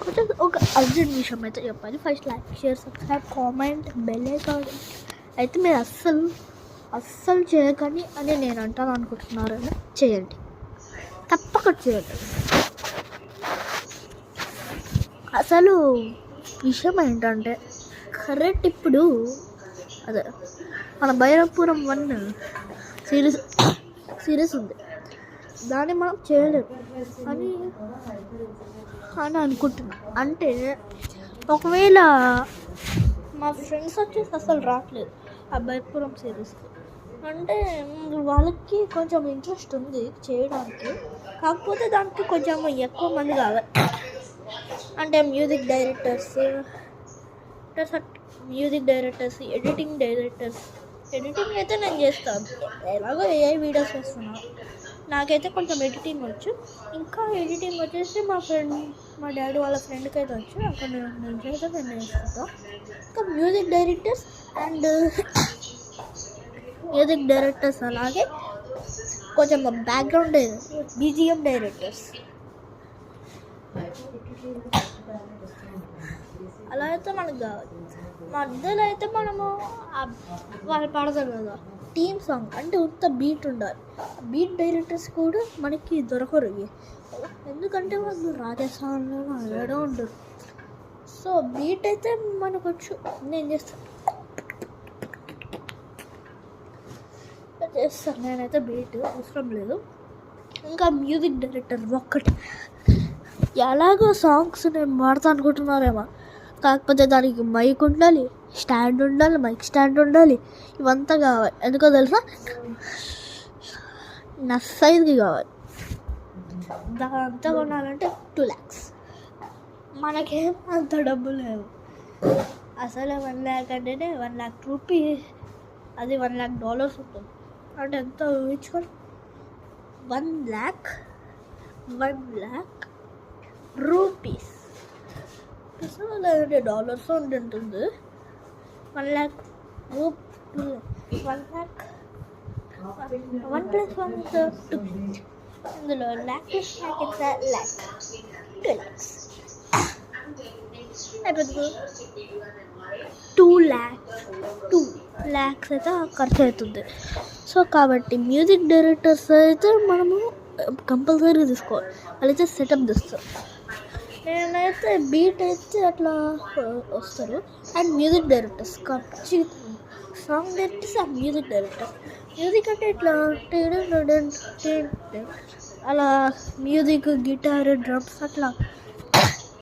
కొంచెం ఒక అర్జెంట్ విషయం అయితే చెప్పాలి. First like, share, subscribe, comment, bell icon అయితే మీరు అస్సలు చేయకండి అని నేను అంటాను అనుకుంటున్నారని చేయండి, తప్పక చేయండి. అసలు విషయం ఏంటంటే కరెక్ట్ ఇప్పుడు అదే మన భైరవపురం 1 సిరీస్ ఉంది, దాన్ని మనం చేయలేము అని అనుకుంటున్నా. అంటే ఒకవేళ మా ఫ్రెండ్స్ వచ్చేసి అసలు రావట్లేదు ఆ భైరవపురం సిరీస్కి, అంటే వాళ్ళకి కొంచెం ఇంట్రెస్ట్ ఉంది చేయడానికి, కాకపోతే దానికి కొంచెం ఎక్కువ మంది కావాలి. అంటే మ్యూజిక్ డైరెక్టర్స్, ఎడిటింగ్ అయితే నేను చేస్తాను, ఎలాగో ఏఐ వీడియోస్ చేస్తున్నాను, నాకైతే కొంచెం ఎడిటింగ్ వచ్చు. ఇంకా ఎడిటింగ్ వచ్చేసి మా డాడీ వాళ్ళ ఫ్రెండ్కి అయితే వచ్చు, అక్కడ నేను చేస్తాను. ఇంకా మ్యూజిక్ డైరెక్టర్స్ అలాగే కొంచెం బ్యాక్గ్రౌండ్ బీజిఎం డైరెక్టర్స్ అలా అయితే మనకు కావాలి. మధ్యలో అయితే మనము వాళ్ళు పాడతారు కదా టీమ్ సాంగ్, అంటే ఉత్త బీట్ ఉండాలి. బీట్ డైరెక్టర్స్ కూడా మనకి దొరకరు, ఎందుకంటే వాళ్ళు రాజస్థాన్లో అలాగే ఉండరు. సో బీట్ అయితే మనకు వచ్చు, నేను చేస్తాను. నేనైతే బీట్ అవసరం లేదు. ఇంకా మ్యూజిక్ డైరెక్టర్ ఒక్కటి, ఎలాగో సాంగ్స్ నేను వాడతా అనుకుంటున్నారేమో, కాకపోతే దానికి మైక్ ఉండాలి, మైక్ స్టాండ్ ఉండాలి, ఇవంతా కావాలి. ఎందుకో తెలుసా, నా సైజ్కి కావాలి. దాంతా కొనాలంటే 2 lakhs. మనకేం అంత డబ్బు లేవు. అసలు 1 lakh అంటేనే 1 lakh రూపీస్, అది $1 lakh ఉంటుంది. అంటే ఎంత ఊహించుకోండి, 1 lakh రూపీస్, లేదంటే డాలర్స్ ఉంటుంది. 1 lakh 1 lakh 1 + 1 = 2. ఇందులో lakh 2 lakhs అయిపోతుంది. 2 lakhs అయితే ఖర్చు అవుతుంది. సో కాబట్టి మ్యూజిక్ డైరెక్టర్స్ అయితే మనము కంపల్సరీగా తీసుకోవాలి, వాళ్ళైతే సెటప్ తెస్తారు. నేనైతే బీట్ అయితే అట్లా వస్తారు. And music directors song directors and music అంటే ఇట్లా అలా మ్యూజిక్, గిటార్, డ్రమ్స్ అట్లా